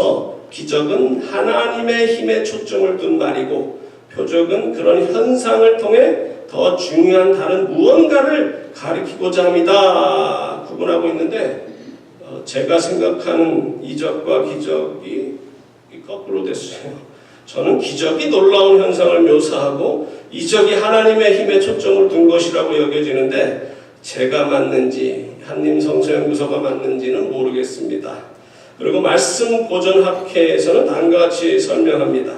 앞서서 기적은 하나님의 힘에 초점을 둔 말이고 표적은 그런 현상을 통해 더 중요한 다른 무언가를 가리키고자 합니다. 구분하고 있는데 제가 생각하는 이적과 기적이 거꾸로 됐어요. 저는 기적이 놀라운 현상을 묘사하고 이적이 하나님의 힘에 초점을 둔 것이라고 여겨지는데 제가 맞는지 한림성서연구소가 맞는지는 모르겠습니다. 그리고 말씀 보존학회에서는 다음과 같이 설명합니다.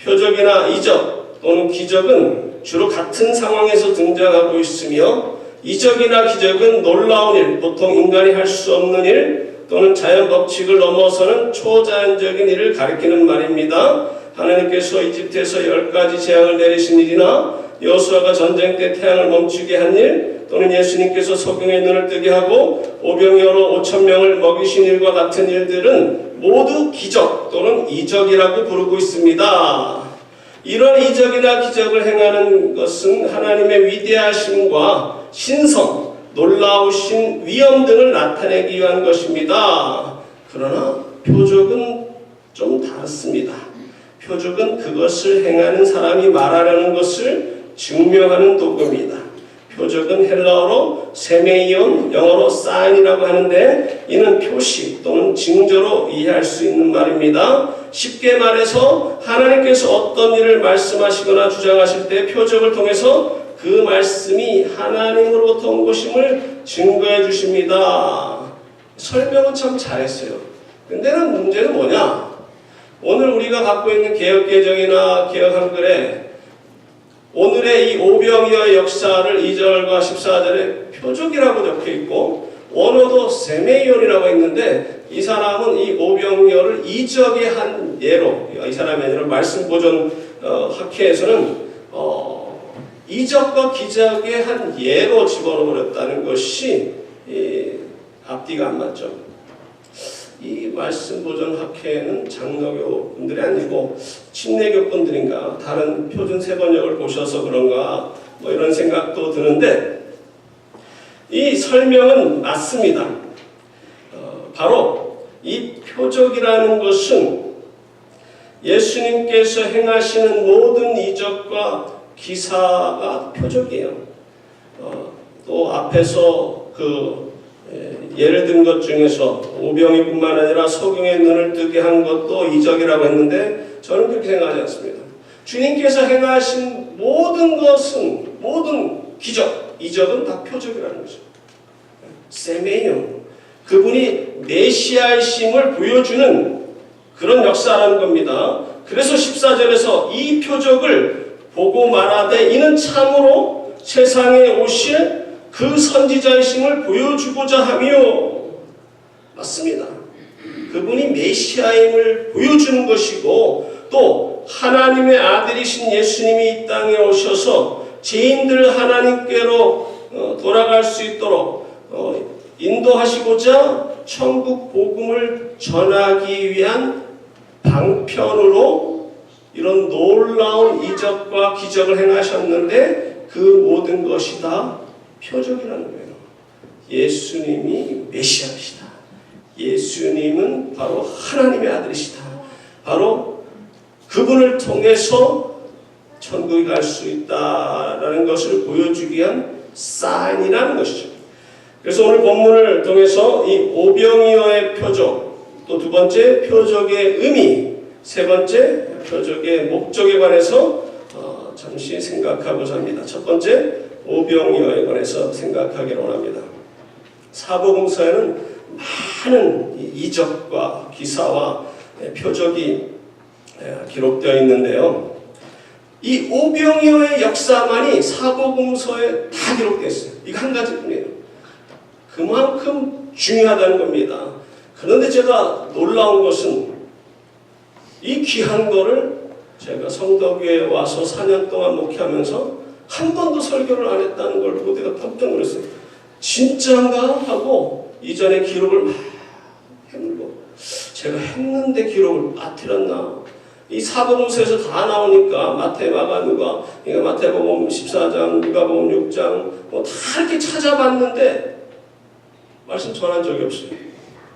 표적이나 이적 또는 기적은 주로 같은 상황에서 등장하고 있으며 이적이나 기적은 놀라운 일, 보통 인간이 할 수 없는 일 또는 자연 법칙을 넘어서는 초자연적인 일을 가리키는 말입니다. 하나님께서 이집트에서 10가지 재앙을 내리신 일이나 여호수아가 전쟁 때 태양을 멈추게 한 일 또는 예수님께서 소경의 눈을 뜨게 하고 오병이어로 5,000명을 먹이신 일과 같은 일들은 모두 기적 또는 이적이라고 부르고 있습니다. 이런 이적이나 기적을 행하는 것은 하나님의 위대하심과 신성, 놀라우신 위엄 등을 나타내기 위한 것입니다. 그러나 표적은 좀 다릅니다. 표적은 그것을 행하는 사람이 말하려는 것을 증명하는 도구입니다. 표적은 헬라어로 세메이온, 영어로 사인이라고 하는데 이는 표시 또는 징조로 이해할 수 있는 말입니다. 쉽게 말해서 하나님께서 어떤 일을 말씀하시거나 주장하실 때 표적을 통해서 그 말씀이 하나님으로부터 온 것임을 증거해 주십니다. 설명은 참 잘했어요. 근데 문제는 뭐냐? 오늘 우리가 갖고 있는 개역개정이나 개역한글에 오늘의 이 오병이어의 역사를 2절과 14절에 표적이라고 적혀있고 원어도 세메이온이라고 있는데 이 사람은 이 오병이어를 이적의 한 예로, 이 사람이 아니라 말씀보존 학회에서는 이적과 기적의 한 예로 집어넣어버렸다는 것이 앞뒤가 안 맞죠. 이 말씀보존 학회는 장로교 분들이 아니고 침례교 분들인가 다른 표준 세번역을 보셔서 그런가 뭐 이런 생각도 드는데 이 설명은 맞습니다. 바로 이 표적이라는 것은 예수님께서 행하시는 모든 이적과 기사가 표적이에요. 또 앞에서 예를 든 것 중에서 오병이뿐만 아니라 소경의 눈을 뜨게 한 것도 이적이라고 했는데 저는 그렇게 생각하지 않습니다. 주님께서 행하신 모든 것은 모든 기적, 이적은 다 표적이라는 거죠. 세메이온, 그분이 메시아이심을 보여주는 그런 역사라는 겁니다. 그래서 14절에서 이 표적을 보고 말하되 이는 참으로 세상에 오실 그 선지자이심을 보여주고자 하며 맞습니다. 그분이 메시아임을 보여주는 것이고 또 하나님의 아들이신 예수님이 이 땅에 오셔서 죄인들 하나님께로 돌아갈 수 있도록 인도하시고자 천국 복음을 전하기 위한 방편으로 이런 놀라운 이적과 기적을 행하셨는데 그 모든 것이 다 표적이라는 거예요. 예수님이 메시아이시다. 예수님은 바로 하나님의 아들이시다. 바로 그분을 통해서 천국에 갈 수 있다라는 것을 보여주기 위한 사인이라는 것이죠. 그래서 오늘 본문을 통해서 이 오병이어의 표적, 또 두 번째 표적의 의미, 세 번째 표적의 목적에 관해서 잠시 생각하고자 합니다. 첫 번째 오병이어에 관해서 생각하기를 원합니다. 사복음서에는 많은 이적과 기사와 표적이 기록되어 있는데요. 이 오병이어의 역사만이 사복음서에 다 기록되어 있어요. 이거 한 가지뿐이에요. 그만큼 중요하다는 겁니다. 그런데 제가 놀라운 것은 이 귀한 거를 제가 성덕교회에 와서 4년 동안 목회하면서 한 번도 설교를 안 했다는 걸 보고 내가 깜짝 놀랐어요. 진짜인가? 하고 이전에 기록을 막 해물고 제가 했는데 기록을 빠뜨렸나? 이 사복음서에서 다 나오니까 마태, 마가, 누가, 그러니까 마태복음 14장, 누가복음 6장 뭐 다 이렇게 찾아봤는데 말씀 전한 적이 없어요.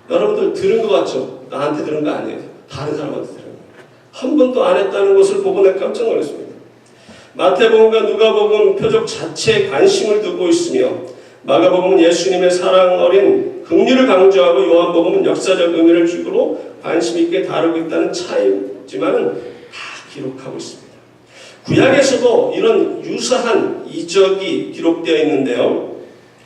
여러분들 들은 것 같죠? 나한테 들은 거 아니에요. 다른 사람한테 드려요. 한 번도 안 했다는 것을 보고 내가 깜짝 놀랐습니다. 마태복음과 누가복음 표적 자체에 관심을 두고 있으며 마가복음은 예수님의 사랑 어린 긍휼을 강조하고 요한복음은 역사적 의미를 주고 관심 있게 다루고 있다는 차이지만은 다 기록하고 있습니다. 구약에서도 이런 유사한 이적이 기록되어 있는데요.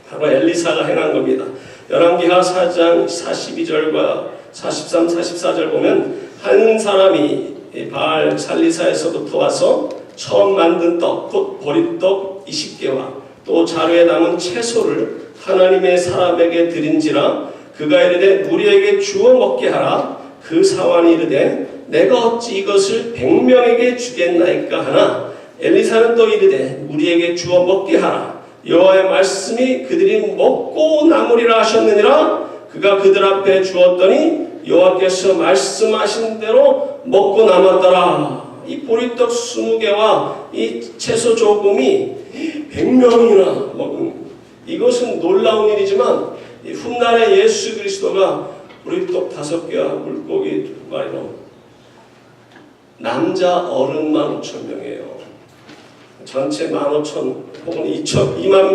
바로 엘리사가 행한 겁니다. 열왕기하 4장 42절과 43, 44절 보면 한 사람이 바알 살리사에서부터 와서 처음 만든 떡, 곧 보리떡 20개와 또 자루에 담은 채소를 하나님의 사람에게 드린지라 그가 이르되 무리에게 주어 먹게 하라. 그 사환이 이르되 내가 어찌 이것을 100명에게 주겠나이까 하나 엘리사는 또 이르되 무리에게 주어 먹게 하라. 여호와의 말씀이 그들이 먹고 남으리라 하셨느니라. 그가 그들 앞에 주었더니 여호와께서 말씀하신 대로 먹고 남았더라. 이 보리떡 20개와 이 채소 조금이 100명이나 먹은 이것은 놀라운 일이지만 훗날에 예수 그리스도가 보리떡 5개와 물고기 2마리로 남자 어른 15,000명이에요. 전체 15,000 혹은 2만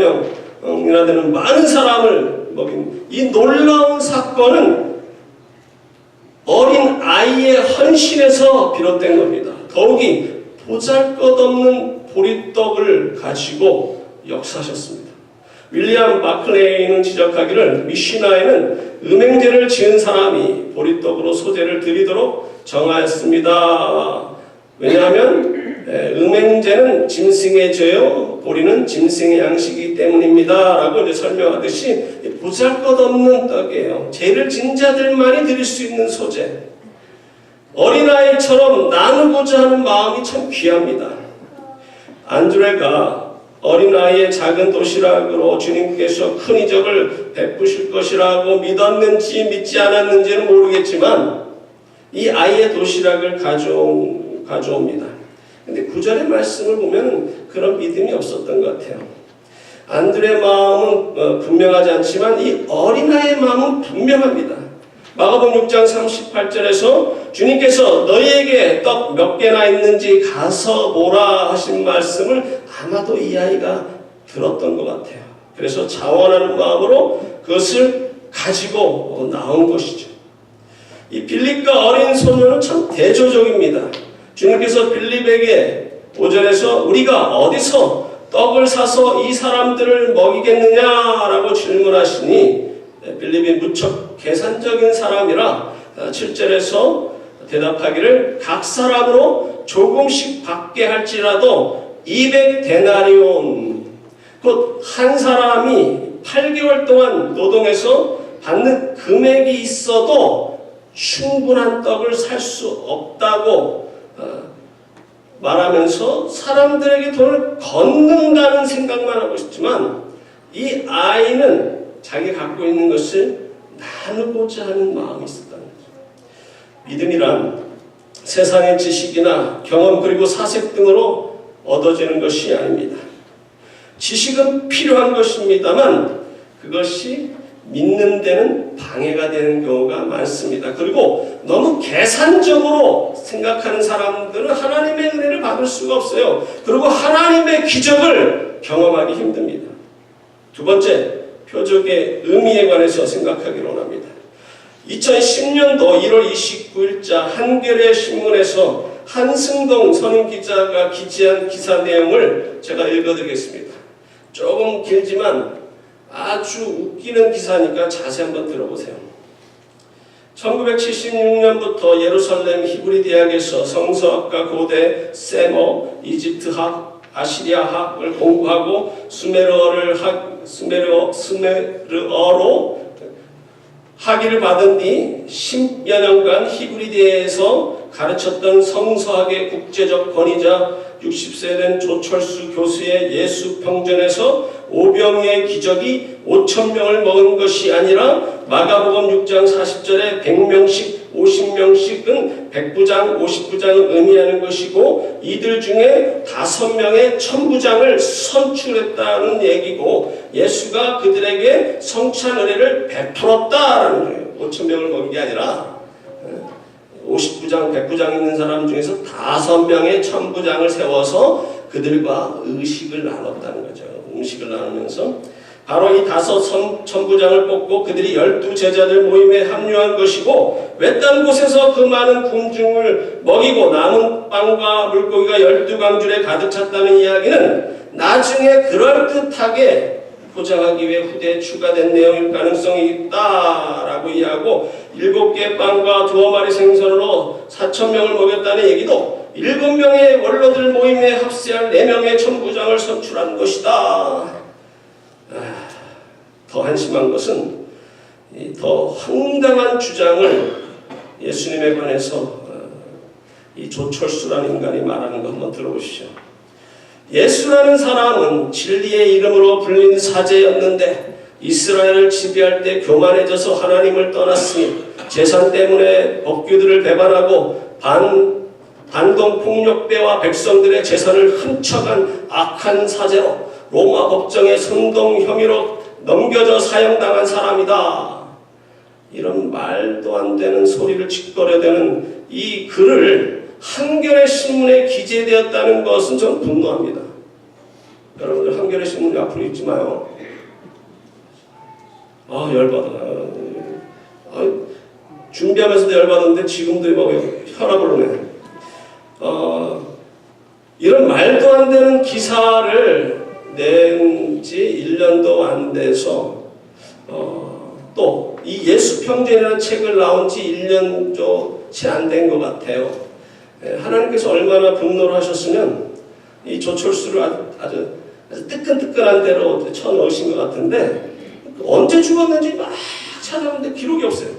명이나 되는 많은 사람을 먹인 이 놀라운 사건은 어린 아이의 헌신에서 비롯된 겁니다. 더욱이 보잘것없는 보리떡을 가지고 역사하셨습니다. 윌리엄 마클레이는 지적하기를 미시나에는 음행죄를 지은 사람이 보리떡으로 소재를 드리도록 정하였습니다. 왜냐하면 음행죄는 짐승의 죄요 보리는 짐승의 양식이기 때문입니다 라고 이제 설명하듯이 보잘것없는 떡이에요. 죄를 진 자들만이 드릴 수 있는 소재. 어린아이처럼 나누고자 하는 마음이 참 귀합니다. 안드레가 어린아이의 작은 도시락으로 주님께서 큰 이적을 베푸실 것이라고 믿었는지 믿지 않았는지는 모르겠지만 이 아이의 도시락을 가져옵니다. 근데 9절의 말씀을 보면 그런 믿음이 없었던 것 같아요. 안드레의 마음은 분명하지 않지만 이 어린아이의 마음은 분명합니다. 마가복음 6장 38절에서 주님께서 너희에게 떡 몇 개나 있는지 가서 보라 하신 말씀을 아마도 이 아이가 들었던 것 같아요. 그래서 자원하는 마음으로 그것을 가지고 나온 것이죠. 이 빌립과 어린 소녀는 참 대조적입니다. 주님께서 빌립에게 5절에서 우리가 어디서 떡을 사서 이 사람들을 먹이겠느냐라고 질문하시니 빌립이 무척 계산적인 사람이라 7절에서 대답하기를 각 사람으로 조금씩 받게 할지라도 200데나리온 곧 한 사람이 8개월 동안 노동해서 받는 금액이 있어도 충분한 떡을 살 수 없다고 말하면서 사람들에게 돈을 걷는다는 생각만 하고 있지만 이 아이는 자기 갖고 있는 것을 나누고자 하는 마음이 있었다는 거죠. 믿음이란 세상의 지식이나 경험 그리고 사색 등으로 얻어지는 것이 아닙니다. 지식은 필요한 것입니다만 그것이 믿는 데는 방해가 되는 경우가 많습니다. 그리고 너무 계산적으로 생각하는 사람들은 하나님의 은혜를 받을 수가 없어요. 그리고 하나님의 기적을 경험하기 힘듭니다. 두 번째, 표적의 의미에 관해서 생각하기를 원합니다. 2010년도 1월 29일자 한겨레 신문에서 한승동 선임기자가 기재한 기사 내용을 제가 읽어드리겠습니다. 조금 길지만 아주 웃기는 기사니까 자세히 한번 들어보세요. 1976년부터 예루살렘 히브리 대학에서 성서학과 고대 세모, 이집트학, 아시리아학을 공부하고 스메르어로 학위를 받은 뒤 10여 년간 히브리대에서 가르쳤던 성서학의 국제적 권위자 60세 된 조철수 교수의 예수 평전에서 오병이의 기적이 5,000명을 먹은 것이 아니라 마가복음 6장 40절에 100명씩 50명씩은 100부장 50부장을 의미하는 것이고 이들 중에 5명의 천부장을 선출했다는 얘기고 예수가 그들에게 성찬 은혜를 베풀었다라는 거예요. 5,000명을 먹은 게 아니라 50부장, 100부장 있는 사람 중에서 5명의 천부장을 세워서 그들과 의식을 나눴다는 거죠. 음식을 나누면서 바로 이 5 천부장을 뽑고 그들이 12제자들 모임에 합류한 것이고, 외딴 곳에서 그 많은 군중을 먹이고 남은 빵과 물고기가 12강줄에 가득 찼다는 이야기는 나중에 그럴듯하게 포장하기 위해 후대에 추가된 내용일 가능성이 있다라고 이해하고, 7개의 빵과 2마리 생선으로 4,000명을 먹였다는 얘기도 7명의 원로들 모임에 합세할 4명의 천부장을 선출한 것이다. 더 한심한 것은 더 황당한 주장을 예수님에 관해서 이 조철수라는 인간이 말하는 거 한번 들어보시죠. 예수라는 사람은 진리의 이름으로 불린 사제였는데 이스라엘을 지배할 때 교만해져서 하나님을 떠났으니 재산 때문에 법규들을 배반하고 반동폭력배와 백성들의 재산을 훔쳐간 악한 사제로 로마 법정에 선동 혐의로 넘겨져 사형당한 사람이다. 이런 말도 안 되는 소리를 짓거려대는 이 글을 한겨레 신문에 기재되었다는 것은 전 분노합니다. 여러분들 한겨레 신문 앞으로 읽지 마요. 열받아. 준비하면서도 열받았는데 지금도 뭐 혈압을 오네. 이런 말도 안 되는 기사를 낸 지 1년도 안 돼서 또 이 예수평전이라는 책을 나온 지 1년도 채 안 된 것 같아요. 하나님께서 얼마나 분노를 하셨으면 이 조철수를 아주 뜨끈뜨끈한 대로 쳐넣으신 것 같은데, 언제 죽었는지 막 찾아보는데 기록이 없어요.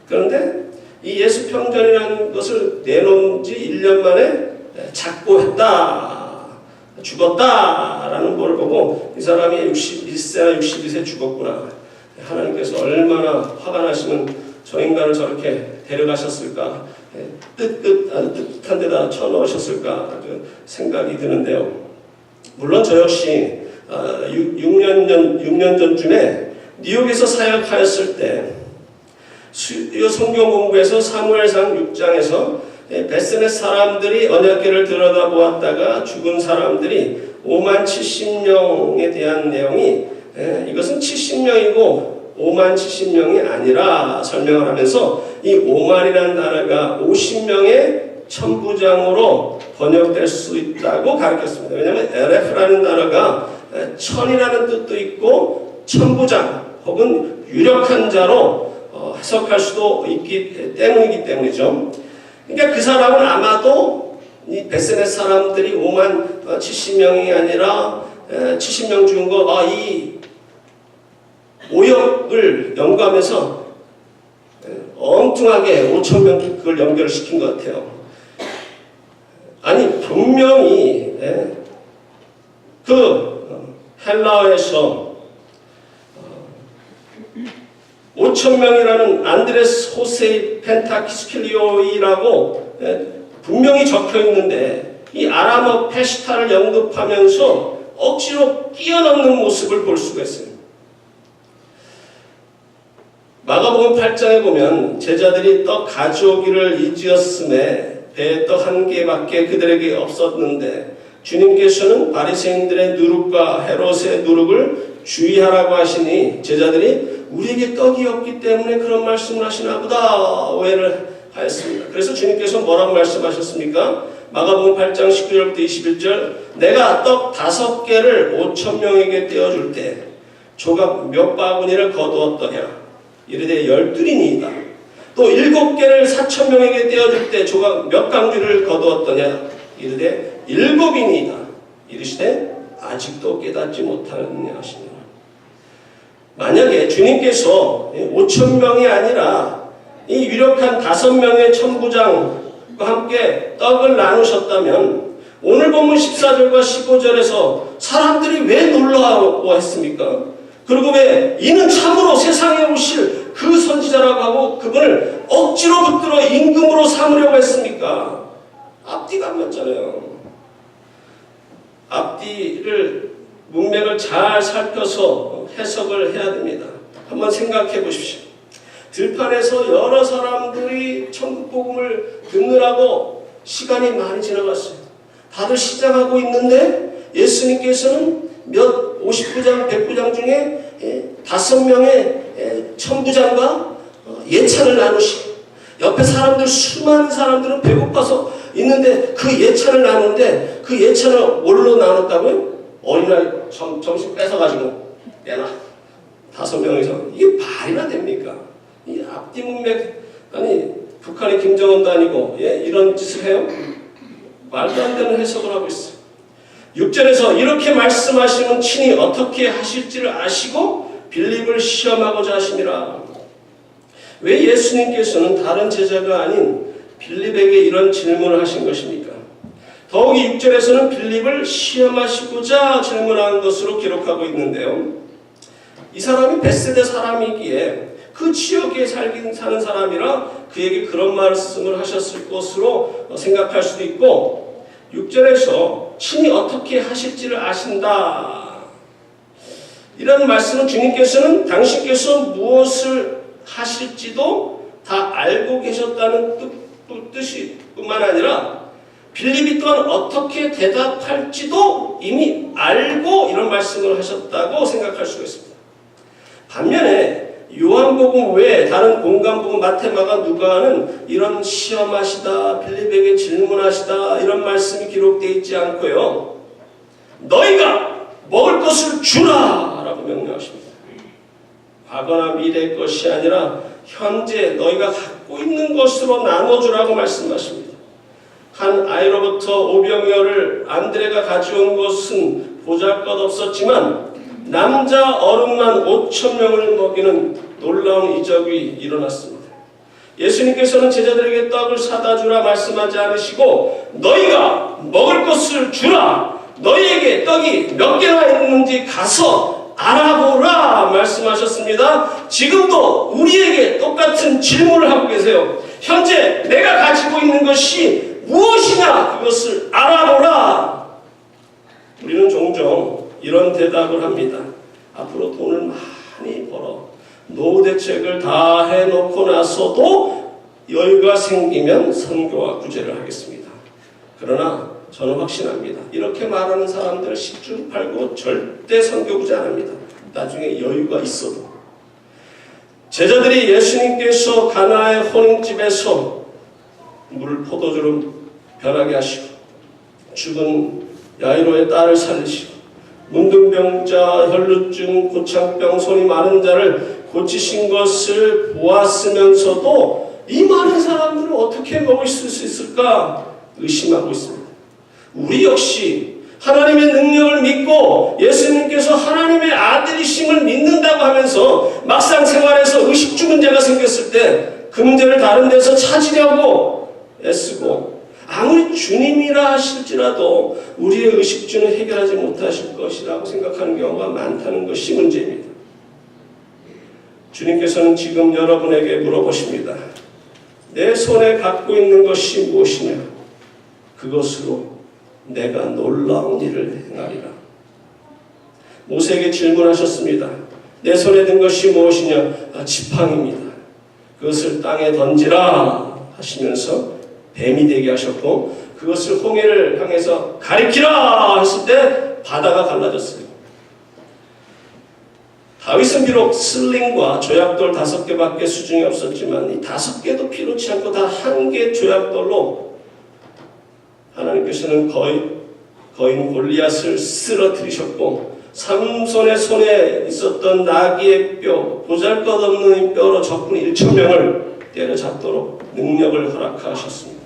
그런데 이 예수평전이라는 것을 내놓은 지 1년 만에 작고했다, 죽었다라는 걸 보고 이 사람이 61세나 62세 죽었구나. 하나님께서 얼마나 화가 나시면 저 인간을 저렇게 데려가셨을까, 뜨뜻한 데다 쳐넣으셨을까 생각이 드는데요. 물론 저 역시 6년 전쯤에 뉴욕에서 사역하였을 때 수요 성경 공부에서 사무엘상 6장에서 베스넷 사람들이 언약궤를 들여다보았다가 죽은 사람들이 5만 70명에 대한 내용이 이것은 70명이고 5만 70명이 아니라 설명을 하면서 이 5만이라는 단어가 50명의 천부장으로 번역될 수 있다고 가르쳤습니다. 왜냐하면 LF라는 단어가 천이라는 뜻도 있고 천부장 혹은 유력한 자로 해석할 수도 있기 때문이죠. 그러니까 그 사람은 아마도 이 베스넷 사람들이 5만 70명이 아니라 70명 죽은 거, 이 오역을 연구하면서 엉뚱하게 5,000명 그걸 연결시킨 것 같아요. 아니 분명히 그 헬라어에서 5,000명이라는 안드레스 호세이 펜타키스킬리오이라고 분명히 적혀 있는데 이 아람어 페시타를 언급하면서 억지로 끼어넣는 모습을 볼 수가 있어요. 마가복음 8장에 보면 제자들이 떡 가져오기를 잊었음에 배에 떡 1개밖에 그들에게 없었는데 주님께서는 바리새인들의 누룩과 헤롯의 누룩을 주의하라고 하시니 제자들이 우리에게 떡이 없기 때문에 그런 말씀을 하시나 보다 오해를 하였습니다. 그래서 주님께서 뭐라고 말씀하셨습니까? 마가복음 8장 19절부터 21절 내가 떡 5개를 5,000명에게 떼어줄 때 조각 몇 바구니를 거두었더냐? 이르되 12이니이다. 또 7개를 4,000명에게 떼어줄 때 조각 몇 강주를 거두었더냐? 이르되 7이니이다. 이르시되 아직도 깨닫지 못하느냐 하시니라. 만약에 주님께서 5,000명이 아니라 이 유력한 5명의 천부장과 함께 떡을 나누셨다면 오늘 본문 14절과 15절에서 사람들이 왜 놀라워했습니까? 그리고 왜 이는 참으로 세상에 오실 그 선지자라고 하고 그분을 억지로 붙들어 임금으로 삼으려고 했습니까? 앞뒤가 안 맞잖아요. 앞뒤를 문맥을 잘 살펴서 해석을 해야 됩니다. 한번 생각해 보십시오. 들판에서 여러 사람들이 천국 복음을 듣느라고 시간이 많이 지나갔어요. 다들 시작하고 있는데 예수님께서는 몇 59장, 100구장 중에 5명의 천부장과 예찬을 나누시고 옆에 사람들, 수많은 사람들은 배고파서 있는데 그 예찬을 나누는데 그 예찬을 뭘로 나눴다고요? 어린아이 점심 뺏어가지고 내놔. 5명이서. 이게 말이나 됩니까? 이 앞뒤 문맥, 아니 북한의 김정은도 아니고 이런 짓을 해요? 말도 안 되는 해석을 하고 있어요. 6절에서 이렇게 말씀하시면 친히 어떻게 하실지를 아시고 빌립을 시험하고자 하심이라. 왜 예수님께서는 다른 제자가 아닌 빌립에게 이런 질문을 하신 것입니까? 더욱이 6절에서는 빌립을 시험하시고자 질문한 것으로 기록하고 있는데요. 이 사람이 벳세다 사람이기에 그 지역에 사는 사람이라 그에게 그런 말씀을 하셨을 것으로 생각할 수도 있고, 6절에서 친히 어떻게 하실지를 아신다. 이런 말씀은 주님께서는 당신께서 무엇을 하실지도 다 알고 계셨다는 뜻이 뿐만 아니라 빌립이 또한 어떻게 대답할지도 이미 알고 이런 말씀을 하셨다고 생각할 수가 있습니다. 반면에 요한복음 외에 다른 공간복음 마태, 마가, 누가는 이런 시험하시다, 빌립에게 질문하시다 이런 말씀이 기록되어 있지 않고요. 너희가 먹을 것을 주라 라고 명령하십니다. 과거나 미래의 것이 아니라 현재 너희가 갖고 있는 것으로 나눠주라고 말씀하십니다. 한 아이로부터 오병이어를 안드레가 가져온 것은 보잘것없었지만 남자 어른만 5,000명을 먹이는 놀라운 이적이 일어났습니다. 예수님께서는 제자들에게 떡을 사다 주라 말씀하지 않으시고 너희가 먹을 것을 주라, 너희에게 떡이 몇 개나 있는지 가서 알아보라 말씀하셨습니다. 지금도 우리에게 똑같은 질문을 하고 계세요. 현재 내가 가지고 있는 것이 무엇이냐, 그것을 알아보라. 우리는 종종 이런 대답을 합니다. 앞으로 돈을 많이 벌어 노후 대책을 다 해놓고 나서도 여유가 생기면 선교와 구제를 하겠습니다. 그러나 저는 확신합니다. 이렇게 말하는 사람들은 10중 8구 절대 선교 구제 안 합니다. 나중에 여유가 있어도. 제자들이 예수님께서 가나의 혼인집에서 물을 포도주로 변하게 하시고 죽은 야이로의 딸을 살리시고 문둥병자, 혈루증, 고창병, 손이 마른 자를 고치신 것을 보았으면서도 이 많은 사람들을 어떻게 먹을 수 있을까 의심하고 있습니다. 우리 역시 하나님의 능력을 믿고 예수님께서 하나님의 아들이심을 믿는다고 하면서 막상 생활에서 의식주 문제가 생겼을 때 그 문제를 다른 데서 찾으려고 애쓰고 아무리 주님이라 하실지라도 우리의 의식주는 해결하지 못하실 것이라고 생각하는 경우가 많다는 것이 문제입니다. 주님께서는 지금 여러분에게 물어보십니다. 내 손에 갖고 있는 것이 무엇이냐? 그것으로 내가 놀라운 일을 행하리라. 모세에게 질문하셨습니다. 내 손에 든 것이 무엇이냐? 지팡이입니다. 그것을 땅에 던지라 하시면서 뱀이 되게 하셨고 그것을 홍해를 향해서 가리키라 했을 때 바다가 갈라졌어요. 다윗은 비록 슬링과 조약돌 5개밖에 수중에 없었지만 이 5개도 필요치 않고 다 1개 조약돌로 하나님께서는 거인 골리앗을 쓰러뜨리셨고 삼손의 손에 있었던 나귀의 뼈, 보잘것없는 뼈로 적군 1,000명을 때려잡도록 능력을 허락하셨습니다.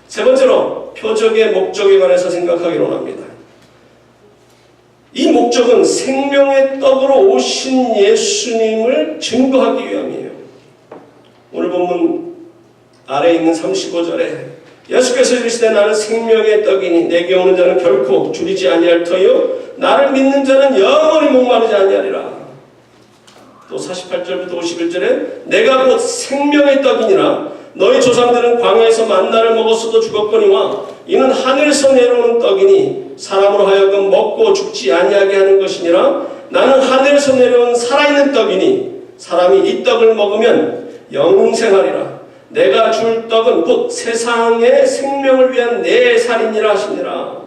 세 번째로 표적의 목적에 관해서 생각하기로 합니다. 이 목적은 생명의 떡으로 오신 예수님을 증거하기 위함이에요. 오늘 본문 아래에 있는 35절에 예수께서 이르시되 나는 생명의 떡이니 내게 오는 자는 결코 줄이지 아니할 터요 나를 믿는 자는 영원히 목마르지 아니하리라. 또 48절부터 51절에 내가 곧 생명의 떡이니라. 너희 조상들은 광야에서 만나를 먹었어도 죽었거니와 이는 하늘에서 내려오는 떡이니 사람으로 하여금 먹고 죽지 아니하게 하는 것이니라. 나는 하늘에서 내려온 살아있는 떡이니 사람이 이 떡을 먹으면 영생하리라. 내가 줄 떡은 곧 세상의 생명을 위한 내 살이니라 하시니라.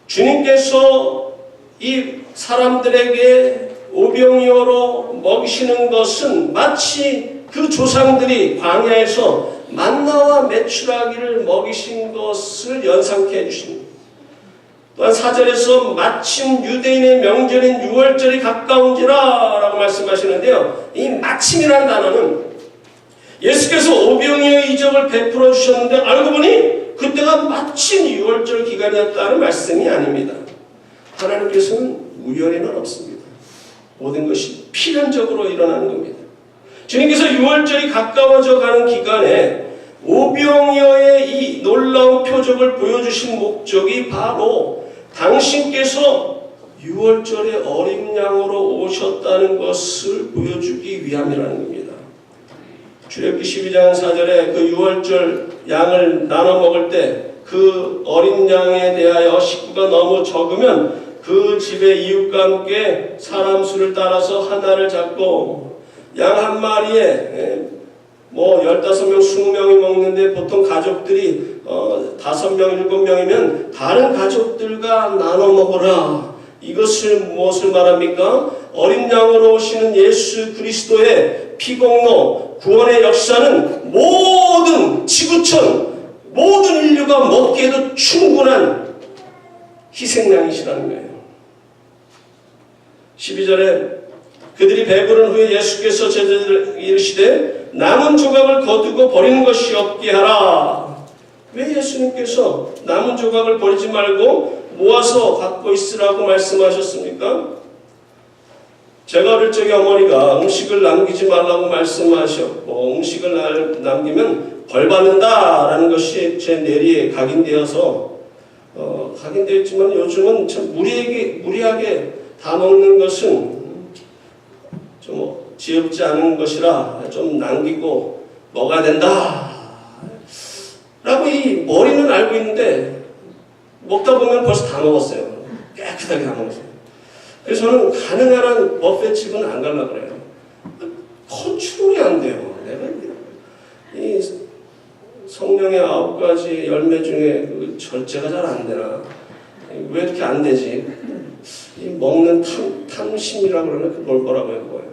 주님께서 이 사람들에게 오병이어로 먹이시는 것은 마치 그 조상들이 광야에서 만나와 메추라기를 먹이신 것을 연상케 해주십니다. 또한 4절에서 마침 유대인의 명절인 유월절이 가까운지라 라고 말씀하시는데요. 이 마침이라는 단어는 예수께서 오병이어의 이적을 베풀어 주셨는데 알고 보니 그때가 마침 유월절 기간이었다는 말씀이 아닙니다. 하나님께서는 우연에는 없습니다. 모든 것이 필연적으로 일어나는 겁니다. 주님께서 유월절이 가까워져 가는 기간에 오병이어의 이 놀라운 표적을 보여주신 목적이 바로 당신께서 유월절에 어린 양으로 오셨다는 것을 보여주기 위함이라는 겁니다. 출애굽기 12장 4절에 그 유월절 양을 나눠 먹을 때 그 어린 양에 대하여 식구가 너무 적으면 그 집의 이웃과 함께 사람 수를 따라서 하나를 잡고 양 한 마리에 15명, 20명이 먹는데 보통 가족들이 5명, 7명이면 다른 가족들과 나눠 먹어라. 이것을 무엇을 말합니까? 어린 양으로 오시는 예수 그리스도의 피공로, 구원의 역사는 모든 지구촌, 모든 인류가 먹기에도 충분한 희생양이시라는 거예요. 12절에 그들이 배부른 후에 예수께서 제자들에게 이르시되 남은 조각을 거두고 버리는 것이 없게 하라. 왜 예수님께서 남은 조각을 버리지 말고 모아서 갖고 있으라고 말씀하셨습니까? 제가 어릴 적에 어머니가 음식을 남기지 말라고 말씀하셨고 음식을 남기면 벌 받는다라는 것이 제 뇌리에 각인되어서 각인되어 있지만 요즘은 참 무리하게 다 먹는 것은 좀 지혜롭지 않은 것이라 좀 남기고 먹어야 된다 라고 이 머리는 알고 있는데 먹다 보면 벌써 다 먹었어요. 깨끗하게 다 먹었어요. 그래서 저는 가능한 한 버페집은 안 가려고 그래요. 컨트롤이 안 돼요. 내가 이 성령의 9가지 열매 중에 그 절제가 잘 안 되나? 왜 이렇게 안 되지? 이 먹는 탐심이라고 그러나 그걸 뭐라고 해요? 뭐예요?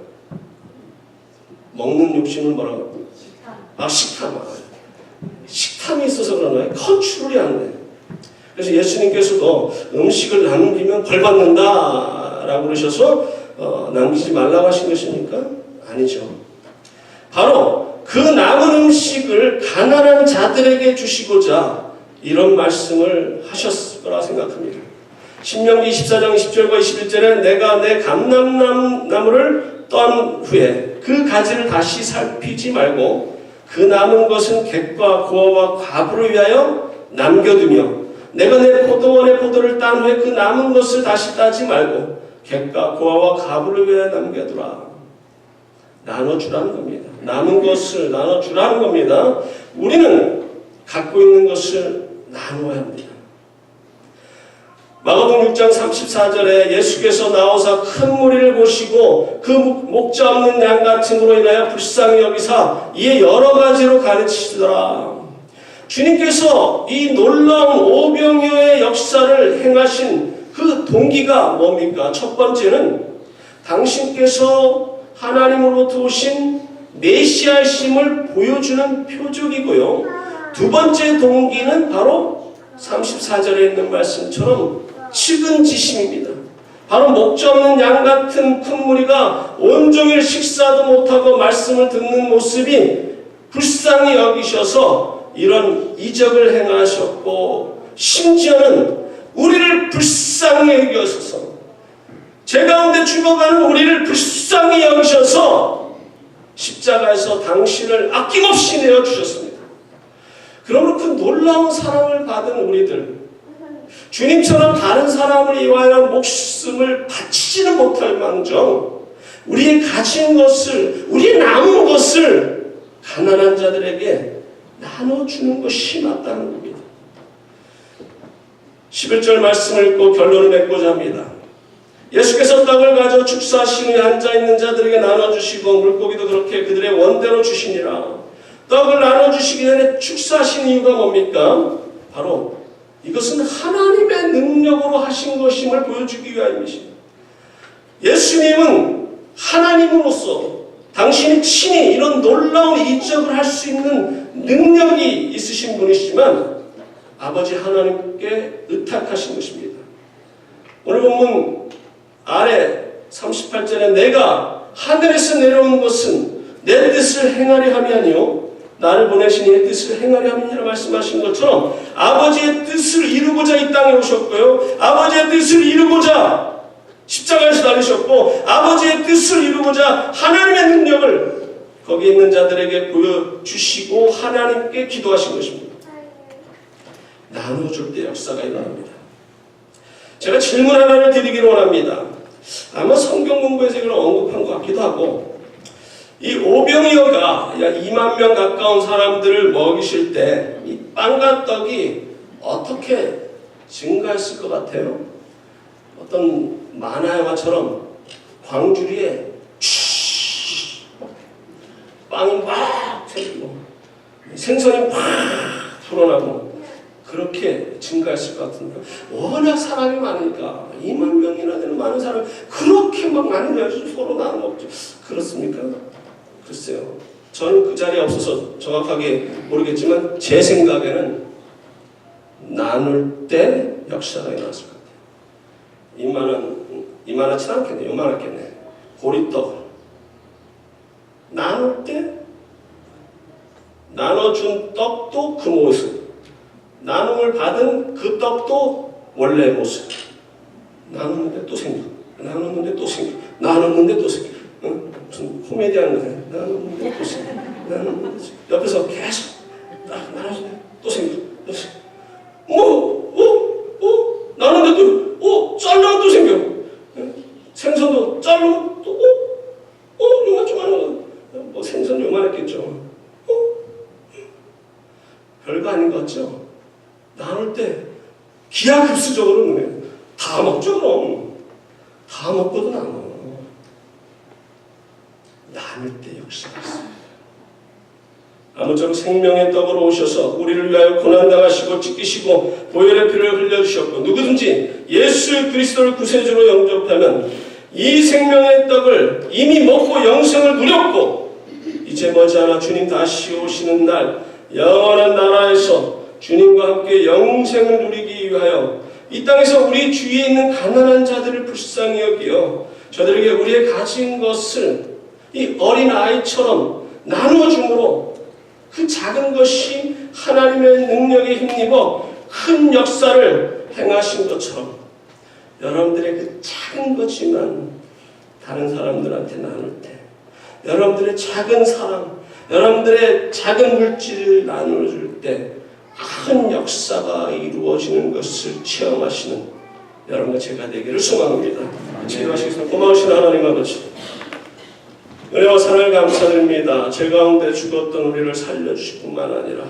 먹는 욕심을 뭐라고 해요? 식탐. 식탐이 있어서 그러나요? 컨트롤이 안 돼요. 그래서 예수님께서도 음식을 남기면 벌 받는다라고 그러셔서 남기지 말라고 하신 것입니까? 아니죠. 바로 그 남은 음식을 가난한 자들에게 주시고자 이런 말씀을 하셨을 거라 생각합니다. 신명기 24장 10절과 21절에 내가 내 감람나무를 떤 후에 그 가지를 다시 살피지 말고 그 남은 것은 객과 고아와 과부를 위하여 남겨두며 내가 내 포도원의 포도를 딴 후에 그 남은 것을 다시 따지 말고 객과 고아와 과부를 위하여 남겨두라. 나눠주라는 겁니다. 남은 것을 나눠주라는 겁니다. 우리는 갖고 있는 것을 나누어야 합니다. 마가복음 6장 34절에 예수께서 나오사 큰 무리를 보시고 그 목자 없는 양 같음으로 인하여 불쌍히 여기사 이에 여러 가지로 가르치시더라. 주님께서 이 놀라운 오병이어의 역사를 행하신 그 동기가 뭡니까? 첫 번째는 당신께서 하나님으로부터 오신 메시아심을 보여주는 표적이고요. 두 번째 동기는 바로 34절에 있는 말씀처럼 측은지심입니다. 바로 목자 없는 양 같은 큰 무리가 온종일 식사도 못하고 말씀을 듣는 모습이 불쌍히 여기셔서 이런 이적을 행하셨고 심지어는 우리를 불쌍히 여기셔서 제 가운데 죽어가는 우리를 불쌍히 여기셔서 십자가에서 당신을 아낌없이 내어주셨습니다. 그러므로 그 놀라운 사랑을 받은 우리들 주님처럼 다른 사람을 위하여 목숨을 바치지는 못할 망정 우리의 가진 것을 우리의 남은 것을 가난한 자들에게 나눠주는 것이 맞다는 겁니다. 11절 말씀을 읽고 결론을 맺고자 합니다. 예수께서 떡을 가져 축사하신 후에 앉아있는 자들에게 나눠주시고 물고기도 그렇게 그들의 원대로 주시니라. 떡을 나눠주시기 전에 축사하신 이유가 뭡니까? 바로 이것은 하나님의 능력으로 하신 것임을 보여주기 위함이십니다. 예수님은 하나님으로서 당신이 친히 이런 놀라운 이적을 할 수 있는 능력이 있으신 분이시지만 아버지 하나님께 의탁하신 것입니다. 오늘 본문 아래 38절에 내가 하늘에서 내려온 것은 내 뜻을 행하려 함이 아니요 나를 보내신 이의 뜻을 행하려 함이니라 말씀하신 것처럼 아버지의 뜻을 이루고자 이 땅에 오셨고요. 아버지의 뜻을 이루고자 십자가에서 달리셨고 아버지의 뜻을 이루고자 하나님의 능력을 거기에 있는 자들에게 보여주시고 하나님께 기도하신 것입니다. 나눠줄 때 역사가 일어납니다. 제가 질문 하나를 드리기를 원합니다. 아마 성경 공부에서 이걸 언급한 것 같기도 하고 이 오병이어가 2만 명 가까운 사람들을 먹이실 때 이 빵과 떡이 어떻게 증가했을 것 같아요? 어떤 만화 영화처럼 광주리에 빵이 막 터지고 생선이 막 불어나고 그렇게 증가했을 것 같은데 워낙 사람이 많으니까 2만 명이나 되는 많은 사람이 그렇게 막 많이 가지고 서로 나눠 먹죠. 그렇습니까? 글쎄요. 저는 그 자리에 없어서 정확하게 모르겠지만 제 생각에는 나눌 때 역사가 일어났을 것 같아요. 이만하진 않겠네. 요만하겠네. 보리떡 나눌 때 나눠준 떡도 그 모습, 나눔을 받은 그 떡도 원래의 모습. 나눴는데 또 생겨. 나눴는데 또 생겨. 나눴는데 또 생겨. 무슨 코미디하는 거네. 나눴는데 또 생겨. 나눴는데 또 생겨. 옆에서 계속 딱 나눴는데 또 생겨. 또 생겨. 나눴는데 또 잘라면 또 생겨. 생선도 잘라면 또 요만 좀 하는 거. 생선 요만했겠죠. 별거 아닌 것 같죠? 나눌 때 기하급수적으로 눈에 다 먹죠. 그럼 다 먹고도 나눠. 나눌 때 역사가 있어요. 아무쪼록 생명의 떡으로 오셔서 우리를 위하여 고난당하시고 찢기시고 보혈의 피를 흘려주셨고 누구든지 예수 그리스도를 구세주로 영접하면 이 생명의 떡을 이미 먹고 영생을 누렸고 이제 머지않아 주님 다시 오시는 날 영원한 나라에서 주님과 함께 영생을 누리기 위하여 이 땅에서 우리 주위에 있는 가난한 자들을 불쌍히 여기어 저들에게 우리의 가진 것을 이 어린 아이처럼 나누어줌으로 그 작은 것이 하나님의 능력에 힘입어 큰 역사를 행하신 것처럼 여러분들의 그 작은 거지만 다른 사람들한테 나눌 때 여러분들의 작은 사랑, 여러분들의 작은 물질을 나눠줄 때 큰 역사가 이루어지는 것을 체험하시는 여러분과 제가 되기를 소망합니다. 체험하시겠습니다. 고마우신 하나님 아버지, 은혜와 사랑을 감사드립니다. 제 가운데 죽었던 우리를 살려주실 뿐만 아니라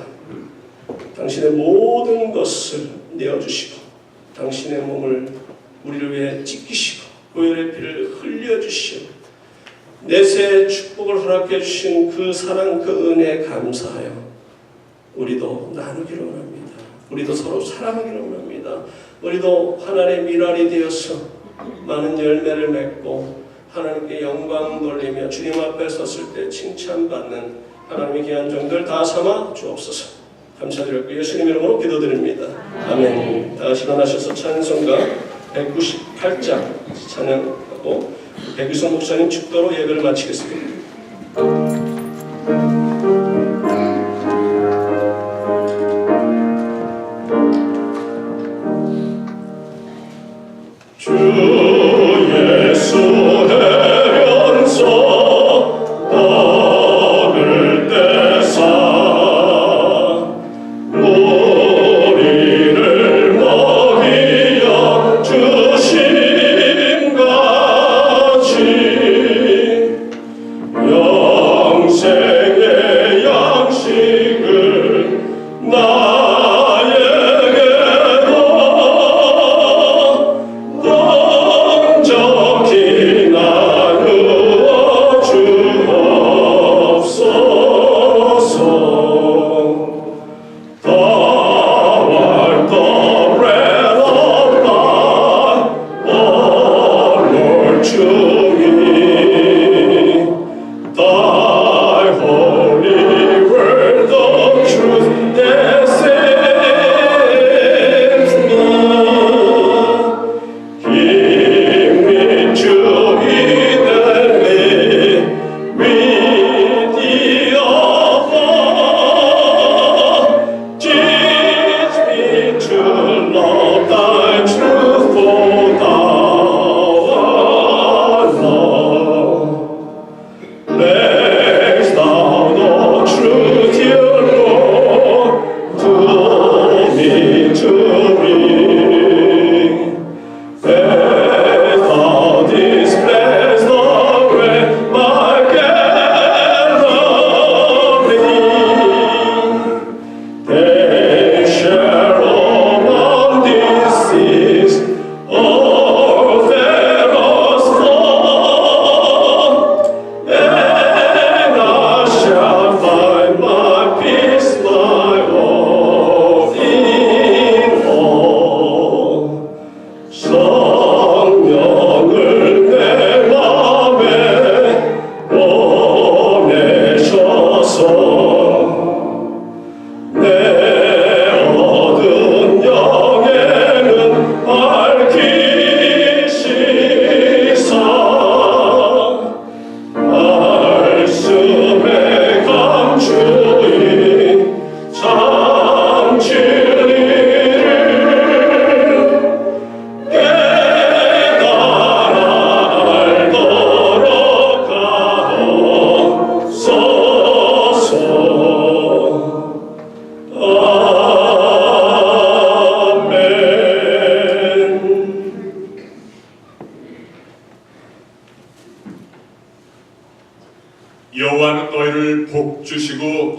당신의 모든 것을 내어주시고 당신의 몸을 우리를 위해 찢기시고 보혈의 피를 흘려주시고 내세의 축복을 허락해 주신 그 사랑 그 은혜에 감사하여 우리도 나누기를 원합니다. 우리도 서로 사랑하기를 원합니다. 우리도 하나님의 밀알이 되어서 많은 열매를 맺고 하나님께 영광 돌리며 주님 앞에 섰을 때 칭찬받는 하나님의 귀한 종들 다 삼아 주옵소서. 감사드렸고 예수님 이름으로 기도드립니다. 아멘. 다 같이 일어나셔서 찬송가 198장 찬양하고 백유성 목사님 축도로 예배를 마치겠습니다. 주 예수 해변서 떡을 떼사 우리를 먹이어 주심같이 영생의 양식을 나에게도 던져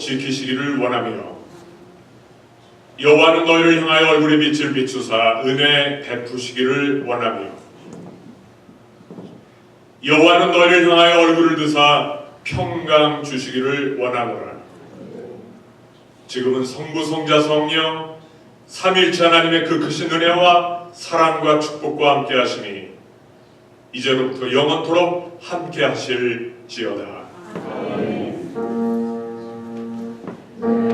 지키시기를 원하며 여호와는 너희를 향하여 얼굴의 빛을 비추사 은혜 베푸시기를 원하며 여호와는 너희를 향하여 얼굴을 드사 평강 주시기를 원하노라. 지금은 성부 성자 성령 삼일체 하나님의 그 크신 은혜와 사랑과 축복과 함께 하시니 이제로부터 영원토록 함께 하실지어다.